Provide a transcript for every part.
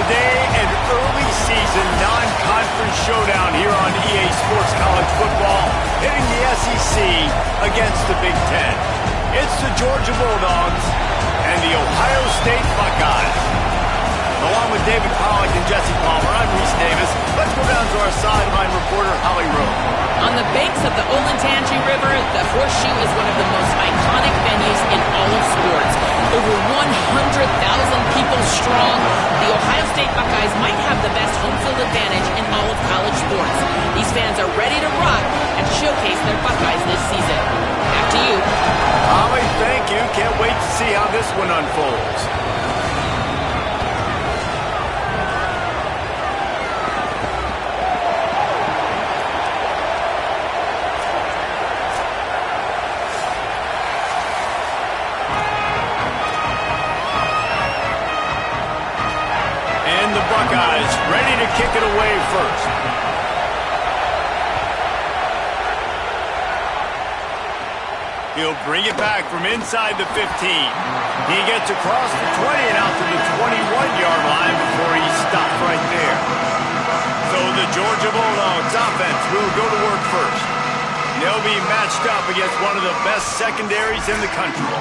Today, an early season non-conference showdown here on EA Sports College Football, hitting the SEC against the Big Ten. It's the Georgia Bulldogs and the Ohio State Buckeyes. Along with David Pollack and Jesse Palmer, I'm Reese Davis. Let's go down to our sideline reporter, Holly Rowe. On the banks of the Olentangy River, the Horseshoe is one of the most iconic venues in all of sports. Over 100,000 people strong, the Ohio State Buckeyes might have the best home field advantage in all of college sports. These fans are ready to rock and showcase their Buckeyes this season. Back to you. Holly, thank you. Can't wait to see how this one unfolds. Buckeyes ready to kick it away first. He'll bring it back from inside the 15. He gets across the 20 and out to the 21-yard line before he stops right there. So the Georgia Bulldogs offense will go to work first. They'll be matched up against one of the best secondaries in the country.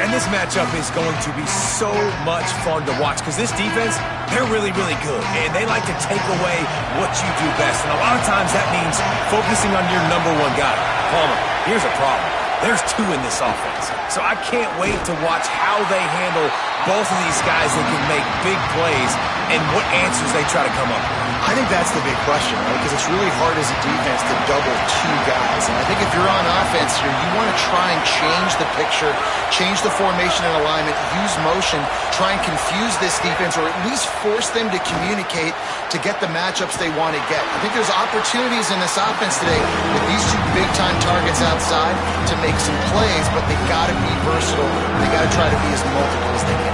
And this matchup is going to be so much fun to watch because this defense, they're really, really good. And they like to take away what you do best. And a lot of times that means focusing on your number one guy. Palmer, here's a problem. There's two in this offense. So I can't wait to watch how they handle both of these guys that can make big plays and what answers they try to come up with. I think that's the big question, right? Because it's really hard as a defense to double two guys. And I think if you're on offense here, you want to try and change the picture, change the formation and alignment, use motion, try and confuse this defense, or at least force them to communicate to get the matchups they want to get. I think there's opportunities in this offense today with these two big-time targets outside to make some plays, but they got to be versatile. They got to try to be as multiple as they can.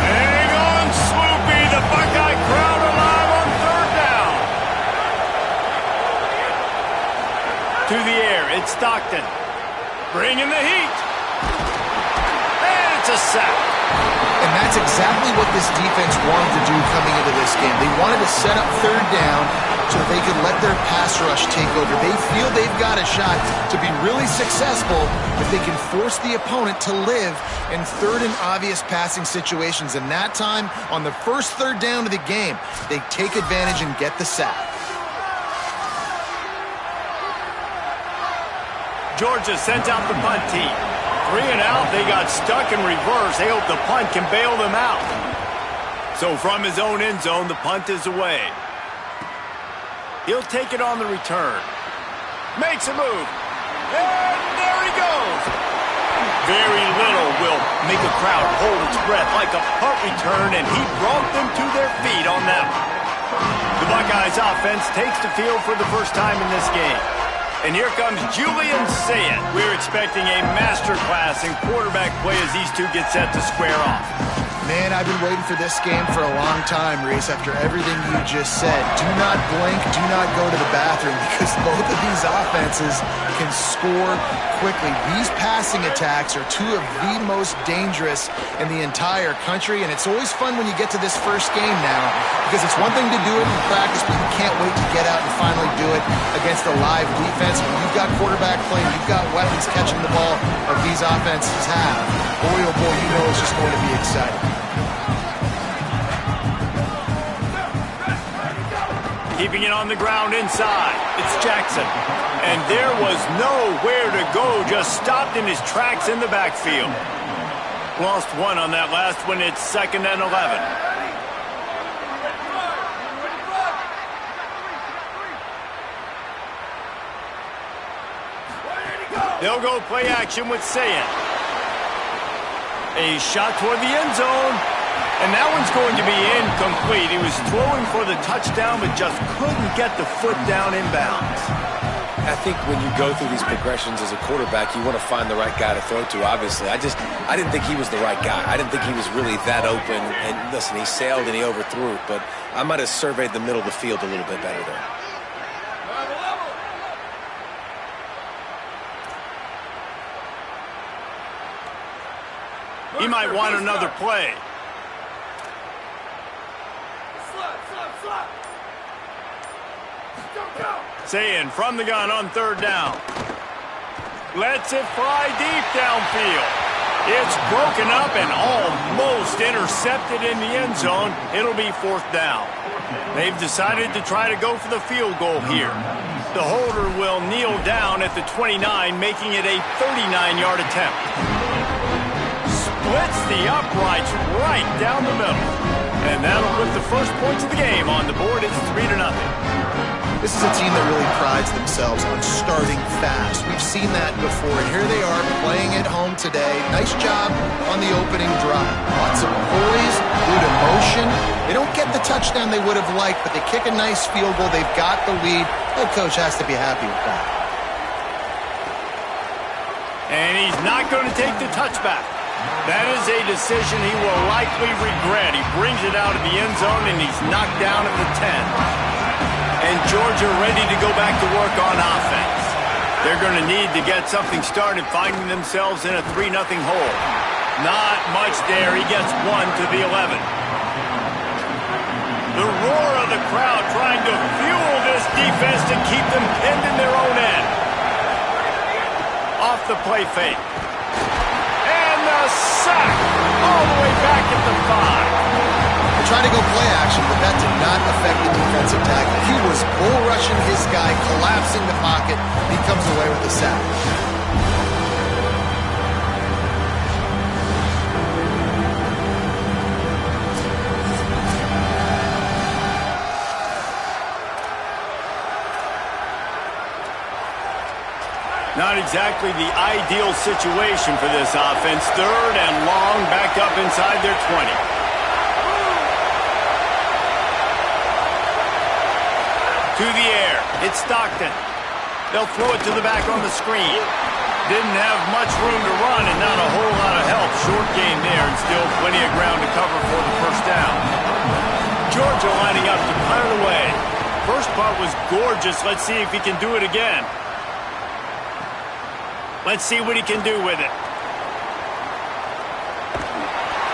Hang on, Swoopy, the Buckeye crowd alive on third down. To the air, it's Stockton. Bringing the heat. And it's a sack. And that's exactly what this defense wanted to do coming into this game. They wanted to set up third down so that they could let their pass rush take over. They feel they've got a shot to be really successful if they can force the opponent to live in third and obvious passing situations. And that time, on the first third down of the game, they take advantage and get the sack. Georgia sends out the punt team. 3 and out, they got stuck in reverse. They hope the punt can bail them out. So from his own end zone, the punt is away. He'll take it on the return. Makes a move. And there he goes. Very little will make a crowd hold its breath like a punt return, and he brought them to their feet on that one. The Buckeyes offense takes the field for the first time in this game. And here comes Julian Sayin. We're expecting a masterclass in quarterback play as these two get set to square off. Man, I've been waiting for this game for a long time, Reese, after everything you just said. Do not blink, do not go to the bathroom, because both of these offenses can score quickly. These passing attacks are two of the most dangerous in the entire country, and it's always fun when you get to this first game now, because it's one thing to do it in practice, but you can't wait to get out and finally do it against a live defense. When you've got quarterback play, you've got weapons catching the ball like these offenses have. Boy, oh boy, you know it's just going to be exciting. Keeping it on the ground inside. It's Jackson. And there was nowhere to go, just stopped in his tracks in the backfield. Lost one on that last one. It's 2nd and 11. They'll go play action with Sayin. A shot toward the end zone. And that one's going to be incomplete. He was throwing for the touchdown, but just couldn't get the foot down in bounds. I think when you go through these progressions as a quarterback, you want to find the right guy to throw to, obviously. I didn't think he was the right guy. I didn't think he was really that open. And listen, he sailed and he overthrew it, but I might have surveyed the middle of the field a little bit better there. He might want another play. Saying from the gun on third down. Lets it fly deep downfield. It's broken up and almost intercepted in the end zone. It'll be fourth down. They've decided to try to go for the field goal here. The holder will kneel down at the 29, making it a 39-yard attempt. Splits the uprights right down the middle. And that'll put the first points of the game on the board. It's 3-0. This is a team that really prides themselves on starting fast. We've seen that before, and here they are playing at home today. Nice job on the opening drive. Lots of poise, good emotion. They don't get the touchdown they would have liked, but they kick a nice field goal. They've got the lead. Head coach has to be happy with that. And he's not going to take the touchback. That is a decision he will likely regret. He brings it out of the end zone, and he's knocked down at the 10. And Georgia ready to go back to work on offense. They're going to need to get something started, finding themselves in a 3-0 hole. Not much there. He gets one to the 11. The roar of the crowd trying to fuel this defense to keep them pinned in their own end. Off the play fake. And the sack all the way back at the 5. Tried to go play action, but that did not affect the defensive tackle. He was bull rushing his guy, collapsing the pocket. He comes away with the sack. Not exactly the ideal situation for this offense. Third and long, back up inside their 20. To the air. It's Stockton. They'll throw it to the back on the screen. Didn't have much room to run and not a whole lot of help. Short game there and still plenty of ground to cover for the first down. Georgia lining up to fire it away. First part was gorgeous. Let's see if he can do it again. Let's see what he can do with it.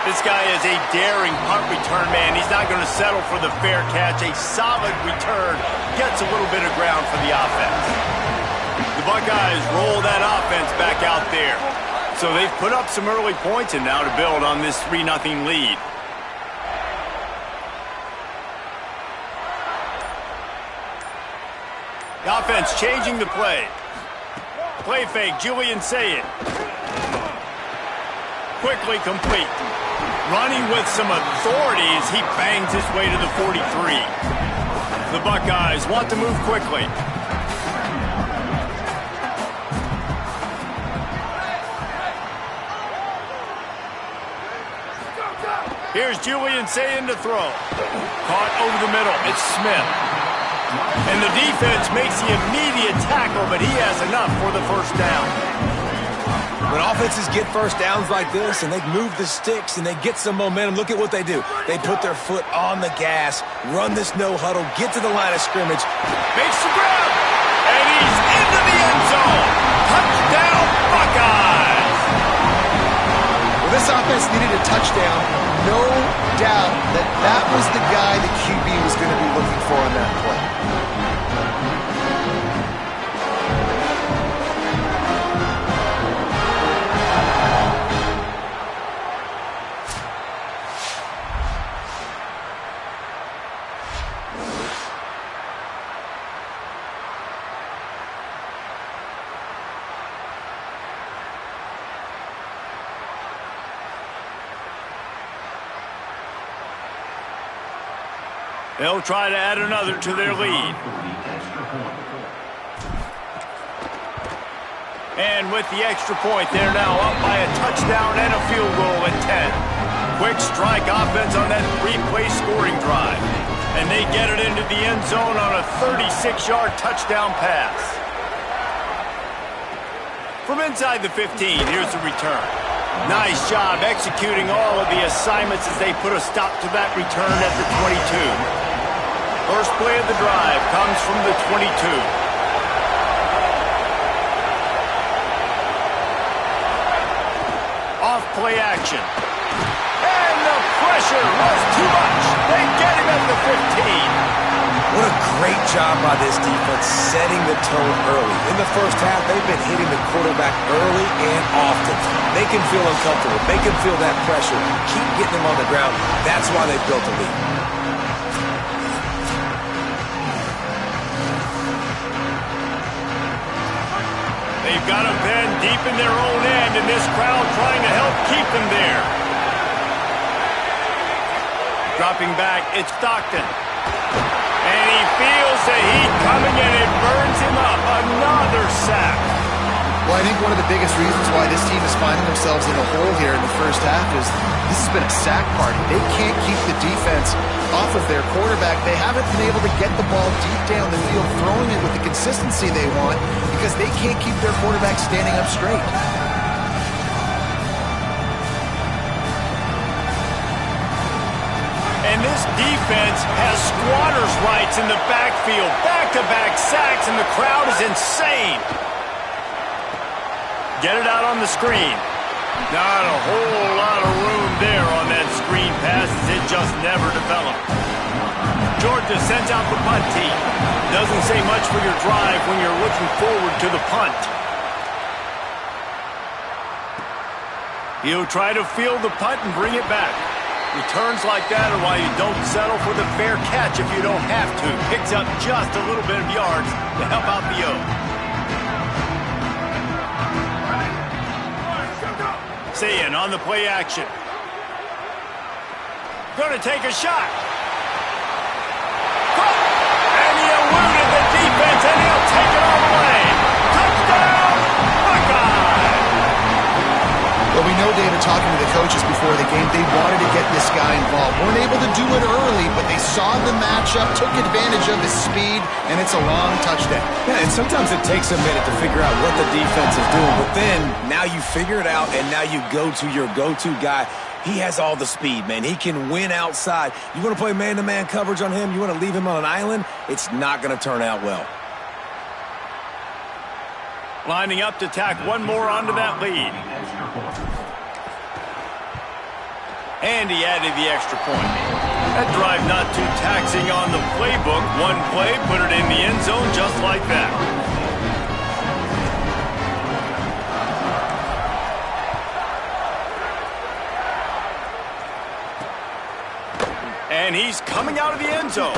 This guy is a daring punt return man. He's not going to settle for the fair catch. A solid return gets a little bit of ground for the offense. The Buckeyes roll that offense back out there. So they've put up some early points and now to build on this 3-0 lead. The offense changing the play. Play fake, Julian Sayed. Quickly complete. Running with some authority as he bangs his way to the 43. The Buckeyes want to move quickly. Here's Julian Sayed to throw. Caught over the middle. It's Smith. And the defense makes the immediate tackle, but he has enough for the first down. When offenses get first downs like this and they move the sticks and they get some momentum, look at what they do. They put their foot on the gas, run this no-huddle, get to the line of scrimmage. Makes the grab, and he's into the end zone. Touchdown, Buckeyes! Well, this offense needed a touchdown. No doubt that that was the guy the QB was going to be looking for on that play. They'll try to add another to their lead. And with the extra point, they're now up by a touchdown and a field goal at 10. Quick strike offense on that 3-play scoring drive. And they get it into the end zone on a 36-yard touchdown pass. From inside the 15, here's the return. Nice job executing all of the assignments as they put a stop to that return at the 22. First play of the drive comes from the 22. Off play action. And the pressure was too much. They get get him at the 15. What a great job by this defense setting the tone early. In the first half, they've been hitting the quarterback early and often. They can feel uncomfortable. They can feel that pressure. Keep getting them on the ground. That's why they've built a lead. They've got them pinned deep in their own end, and this crowd trying to help keep them there. Dropping back, it's Stockton. And he feels the heat coming, and it burns him up. Another sack. Well, I think one of the biggest reasons why this team is finding themselves in a hole here in the first half is this has been a sack party. They can't keep the defense off of their quarterback. They haven't been able to get the ball deep down the field, throwing it with the consistency they want because they can't keep their quarterback standing up straight. And this defense has squatters' rights in the backfield. Back-to-back sacks, and the crowd is insane. Get it out on the screen. Not a whole lot of room there on that screen pass as it just never developed. Georgia sends out the punt team. Doesn't say much for your drive when you're looking forward to the punt. He'll try to field the punt and bring it back. Returns like that are why you don't settle for the fair catch if you don't have to. Picks up just a little bit of yards to help out the O. Sayin on the play action. Gonna take a shot. And he eluded the defense, and he'll take it all the way. Touchdown, Buckeye! Well, we know, David, talking to the coaches before the game, they wanted to get this guy involved. Weren't able to do it early, but they saw the matchup, took advantage of his speed, and it's a long touchdown. Yeah, and sometimes it takes a minute to figure out what the defense is doing, but then now you figure it out, and now you go to your go-to guy. He has all the speed, man. He can win outside. You want to play man-to-man coverage on him? You want to leave him on an island? It's not going to turn out well. Lining up to tack one more onto that lead. And he added the extra point. That drive not too taxing on the playbook. One play, put it in the end zone just like that. And he's coming out of the end zone.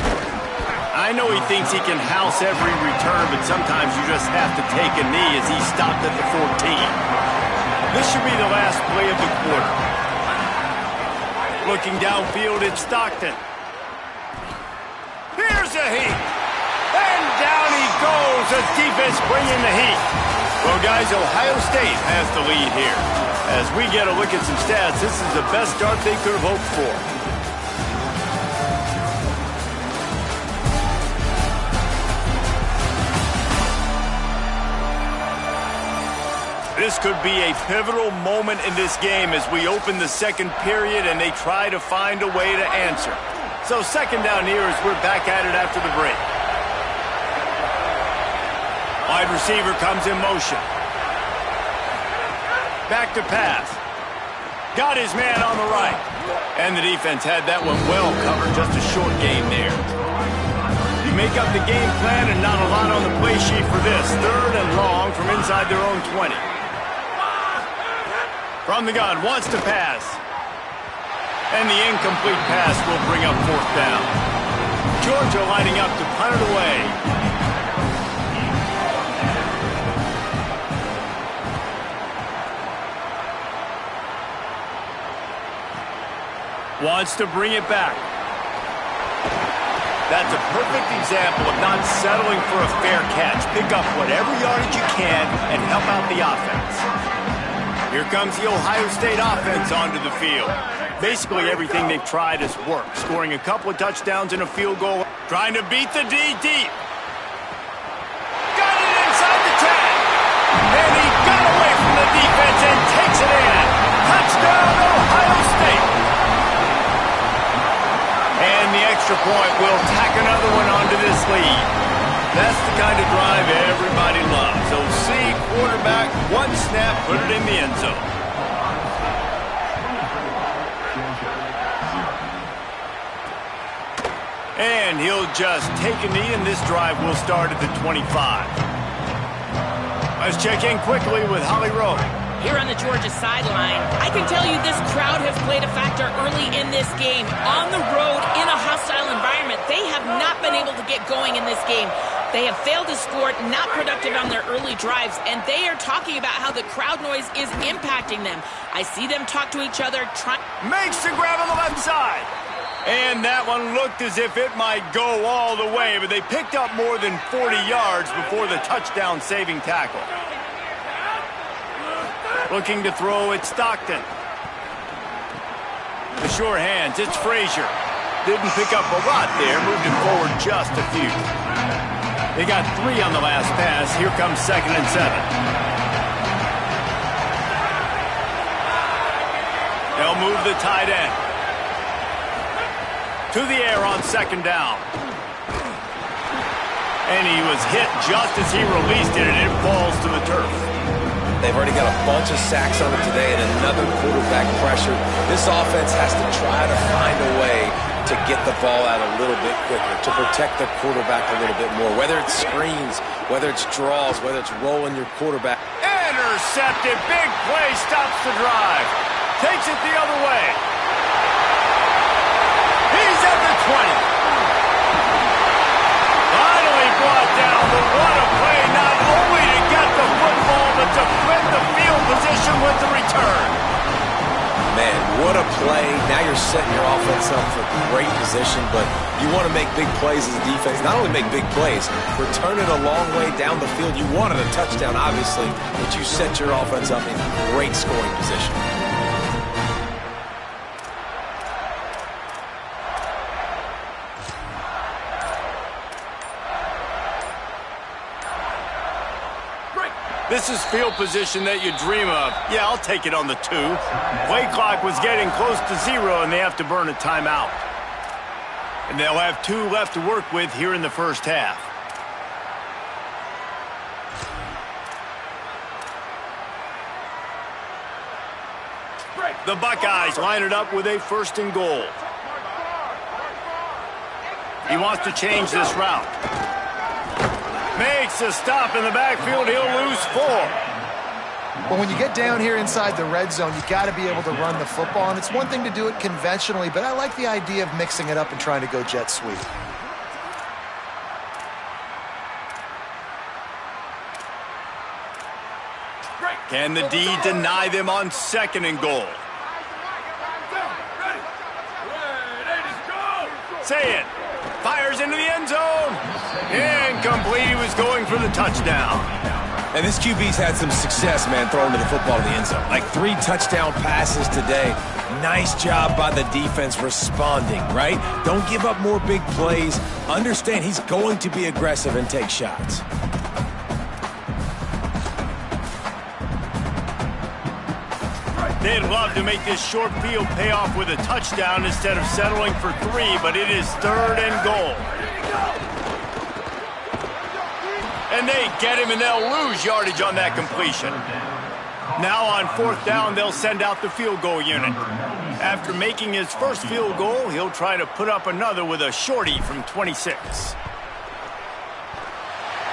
I know he thinks he can house every return, but sometimes you just have to take a knee as he stopped at the 14. This should be the last play of the quarter. Looking downfield, it's Stockton. Here's the heat. And down he goes. The defense bringing the heat. Well, guys, Ohio State has the lead here. As we get a look at some stats, this is the best start they could have hoped for. This could be a pivotal moment in this game as we open the second period and they try to find a way to answer. So second down here as we're back at it after the break. Wide receiver comes in motion. Back to pass. Got his man on the right. And the defense had that one well covered. Just a short gain there. You make up the game plan and not a lot on the play sheet for this. Third and long from inside their own 20. From the gun, wants to pass. And the incomplete pass will bring up fourth down. Georgia lining up to punt it away. Wants to bring it back. That's a perfect example of not settling for a fair catch. Pick up whatever yardage you can and help out the offense. Here comes the Ohio State offense onto the field. Basically everything they've tried has worked. Scoring a couple of touchdowns and a field goal. Trying to beat the D deep. Got it inside the 10. And he got away from the defense and takes it in. Touchdown, Ohio State. And the extra point will tack another one onto this lead. That's the kind of drive everybody loves. OC, quarterback, one snap, put it in the end zone. And he'll just take a knee, and this drive will start at the 25. Let's check in quickly with Holly Rowe. Here on the Georgia sideline, I can tell you this crowd has played a factor early in this game. On the road, in a hostile environment, they have not been able to get going in this game. They have failed to score, not productive on their early drives, and they are talking about how the crowd noise is impacting them. I see them talk to each other, Makes the grab on the left side. And that one looked as if it might go all the way, but they picked up more than 40 yards before the touchdown-saving tackle. Looking to throw at Stockton. The sure hands, it's Frazier. Didn't pick up a lot there, moved it forward just a few. They got 3 on the last pass. Here comes 2nd and 7. They'll move the tight end. To the air on 2nd down. And he was hit just as he released it, and it falls to the turf. They've already got a bunch of sacks on it today and another quarterback pressure. This offense has to try to find a way to get the ball out a little bit quicker, to protect the quarterback a little bit more, whether it's screens, whether it's draws, whether it's rolling your quarterback. Intercepted. Big play stops the drive. Takes it the other way. He's at the 20. Finally brought down, but what a play, not only to get the football, but to flip the field position with the return. Man, what a play. Now you're setting your offense up for great position, but you want to make big plays as a defense. Not only make big plays, return it a long way down the field. You wanted a touchdown, obviously, but you set your offense up in great scoring position. This is field position that you dream of. Yeah, I'll take it on the 2. Play clock was getting close to 0, and they have to burn a timeout. And they'll have 2 left to work with here in the first half. The Buckeyes line it up with a 1st and goal. He wants to change this route. Makes a stop in the backfield. He'll lose 4. Well, when you get down here inside the red zone, you got to be able to run the football. And it's one thing to do it conventionally, but I like the idea of mixing it up and trying to go jet sweep. Can the D deny them on 2nd and goal? Say it. Fires into the end zone. Incomplete. He was going for the touchdown. And this QB's had some success, man, throwing to the football to the end zone. Like 3 touchdown passes today. Nice job by the defense responding, right? Don't give up more big plays. Understand he's going to be aggressive and take shots. They'd love to make this short field pay off with a touchdown instead of settling for 3, but it is 3rd and goal. And they get him, and they'll lose yardage on that completion. Now on 4th down, they'll send out the field goal unit. After making his first field goal, he'll try to put up another with a shorty from 26.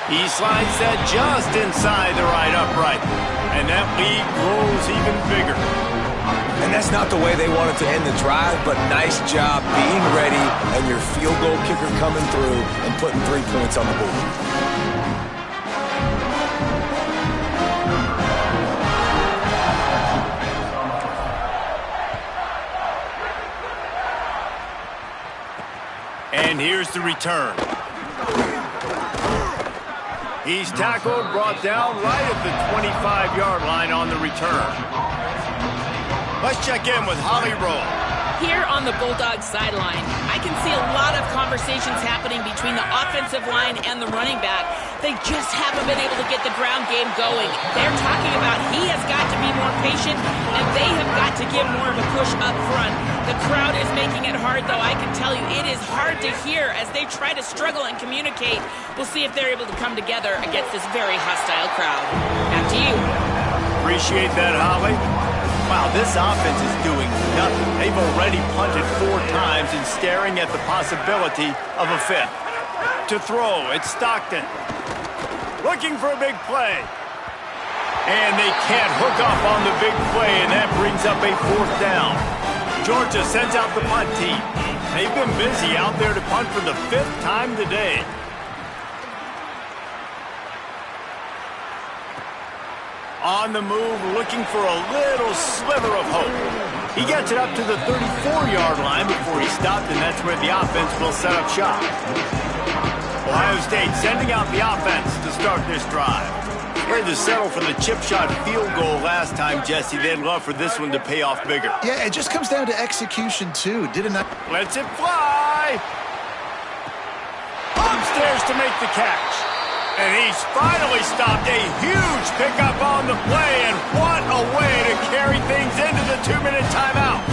He slides that just inside the right upright, and that lead grows even bigger. And that's not the way they wanted to end the drive, but nice job being ready and your field goal kicker coming through and putting 3 points on the board. And here's the return. He's tackled, brought down right at the 25-yard line on the return. Let's check in with Holly Rowe. Here on the Bulldogs sideline, I can see a lot of conversations happening between the offensive line and the running back. They just haven't been able to get the ground game going. They're talking about he has got to be more patient, and they have got to give more of a push up front. The crowd is making it hard, though. I can tell you it is hard to hear as they try to struggle and communicate. We'll see if they're able to come together against this very hostile crowd. Back to you. Appreciate that, Holly. Wow, this offense is doing nothing. They've already punted 4 times and staring at the possibility of a 5th. To throw, it's Stockton. Looking for a big play. And they can't hook up on the big play, and that brings up a 4th down. Georgia sends out the punt team. They've been busy out there to punt for the 5th time today. On the move, looking for a little sliver of hope. He gets it up to the 34-yard line before he stopped, and that's where the offense will set up shop. Ohio State sending out the offense to start this drive. They had to settle for the chip shot field goal last time, Jesse. They'd love for this one to pay off bigger. Yeah, it just comes down to execution, too. Lets it fly. Upstairs to make the catch. And he's finally stopped. A huge pickup on the play, and what a way to carry things into the 2-minute timeout.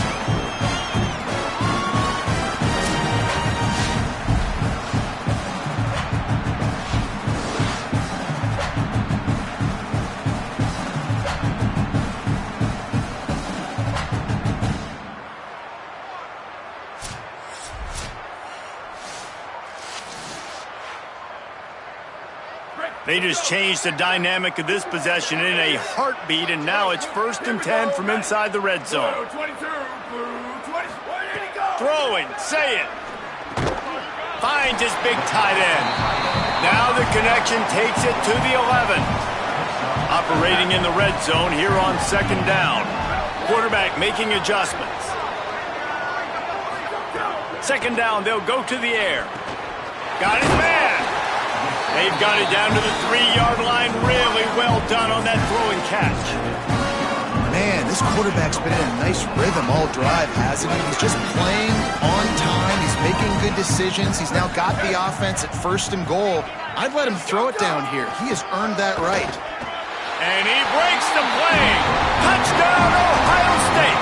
They just changed the dynamic of this possession in a heartbeat, and now it's 1st and 10 from inside the red zone. Throwing, say it. Finds his big tight end. Now the connection takes it to the 11. Operating in the red zone here on 2nd down. Quarterback making adjustments. 2nd down, they'll go to the air. Got his man. They've got it down to the 3-yard line. Really well done on that throwing catch. Man, this quarterback's been in a nice rhythm all drive, hasn't he? He's just playing on time. He's making good decisions. He's now got the offense at 1st and goal. I'd let him throw it down here. He has earned that right. And he breaks the play. Touchdown, Ohio State.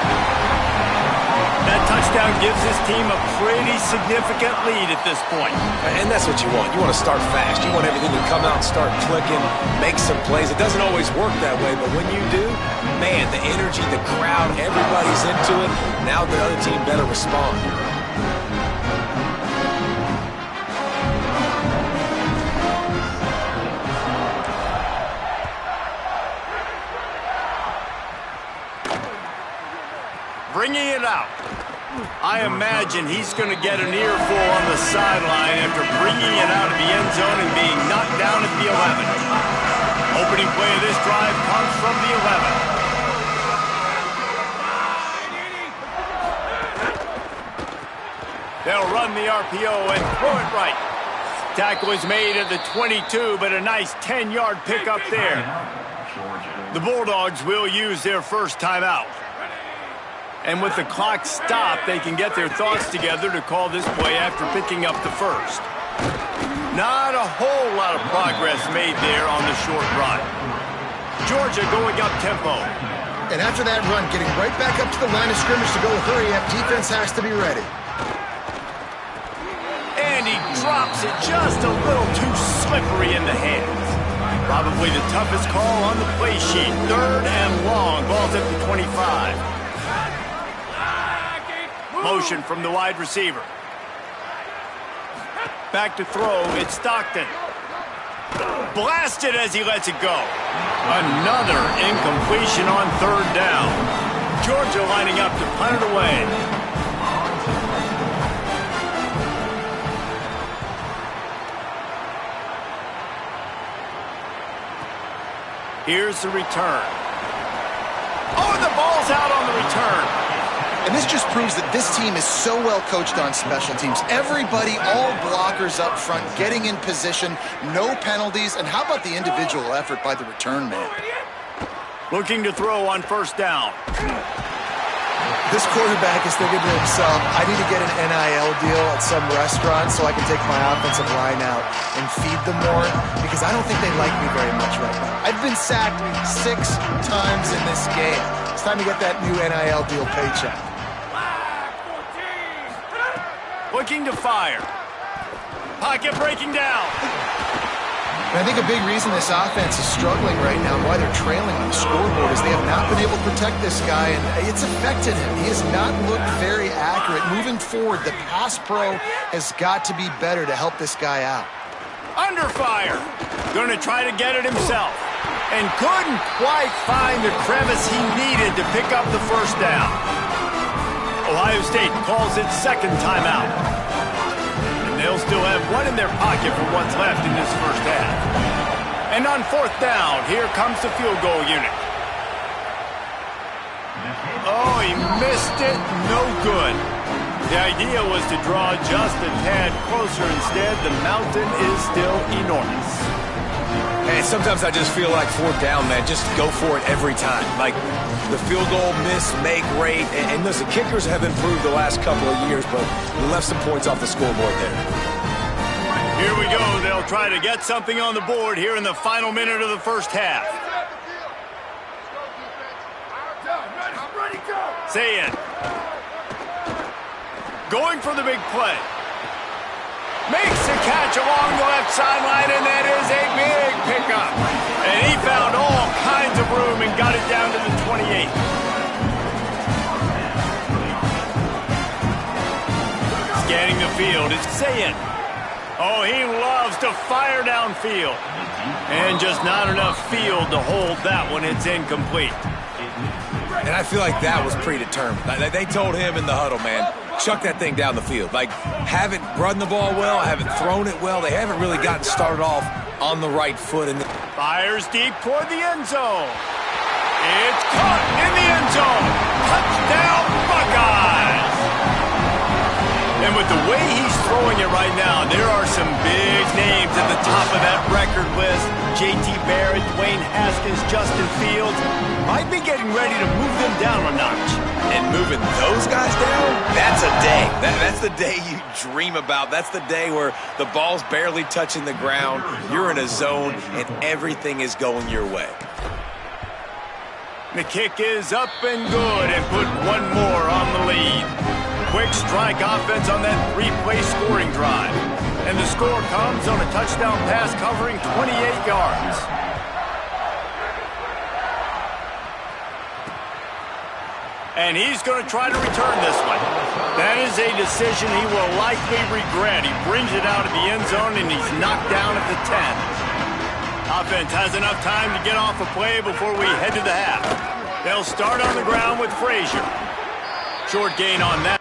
That touchdown gives his team a pretty significant lead at this point. And that's what you want. You want to start fast. You want everything to come out and start clicking, make some plays. It doesn't always work that way, but when you do, man, the energy, the crowd, everybody's into it. Now the other team better respond. Bringing it out. I imagine he's going to get an earful on the sideline after bringing it out of the end zone and being knocked down at the 11. Opening play of this drive comes from the 11. They'll run the RPO and throw it right. Tackle is made at the 22, but a nice 10-yard pickup there. The Bulldogs will use their first timeout. And with the clock stopped, they can get their thoughts together to call this play after picking up the first. Not a whole lot of progress made there on the short run. Georgia going up tempo. And after that run, getting right back up to the line of scrimmage to go hurry up, defense has to be ready. And he drops it just a little too slippery in the hands. Probably the toughest call on the play sheet. 3rd and long, ball's at the 25. Motion from the wide receiver. Back to throw, it's Stockton. Blasted as he lets it go. Another incompletion on 3rd down. Georgia lining up to punt it away. Here's the return. Oh, and the ball's out on the return. And this just proves that this team is so well coached on special teams. Everybody, all blockers up front, getting in position, no penalties, and how about the individual effort by the return man? Looking to throw on 1st down. This quarterback is thinking to himself, I need to get an NIL deal at some restaurant so I can take my offensive line out and feed them more, because I don't think they like me very much right now. I've been sacked 6 times in this game. It's time to get that new NIL deal paycheck. Looking to fire. Pocket breaking down. And I think a big reason this offense is struggling right now and why they're trailing on the scoreboard is they have not been able to protect this guy, and it's affected him. He has not looked very accurate. Moving forward, the pass pro has got to be better to help this guy out. Under fire. Going to try to get it himself. And couldn't quite find the crevice he needed to pick up the first down. Ohio State calls its second timeout. They'll still have one in their pocket for what's left in this first half. And on fourth down, here comes the field goal unit. Oh, he missed it. No good. The idea was to draw just a tad closer. Instead, the mountain is still enormous. And sometimes I just feel like fourth down, man, just go for it every time. Like the field goal miss, make rate. And listen, kickers have improved the last couple of years, but we left some points off the scoreboard there. Here we go. They'll try to get something on the board here in the final minute of the first half. Say it. Going for the big play. Makes the catch along the left sideline, and that is a big pickup. And he found all kinds of room and got it down to the 28. Scanning the field, it's Sayin. Oh, he loves to fire downfield. And just not enough field to hold that one. It's incomplete. And I feel like that was predetermined. They told him in the huddle, man, chuck that thing down the field. Like, haven't run the ball well, haven't thrown it well. They haven't really gotten started off on the right foot. Fires deep toward the end zone. It's caught in the end zone. Touchdown, Buckeyes! And with the way he's throwing it right now, there are some big names at the top of that record list. J.T. Barrett, Dwayne Haskins, Justin Fields might be getting ready to move them down a notch. And moving those guys down, that's a day. That's the day you dream about. That's the day where the ball's barely touching the ground, you're in a zone, and everything is going your way. The kick is up and good, and put one more on the lead. Quick strike offense on that three-play scoring drive. And the score comes on a touchdown pass covering 28 yards. And he's going to try to return this one. That is a decision he will likely regret. He brings it out of the end zone, and he's knocked down at the 10. Offense has enough time to get off a play before we head to the half. They'll start on the ground with Frazier. Short gain on that.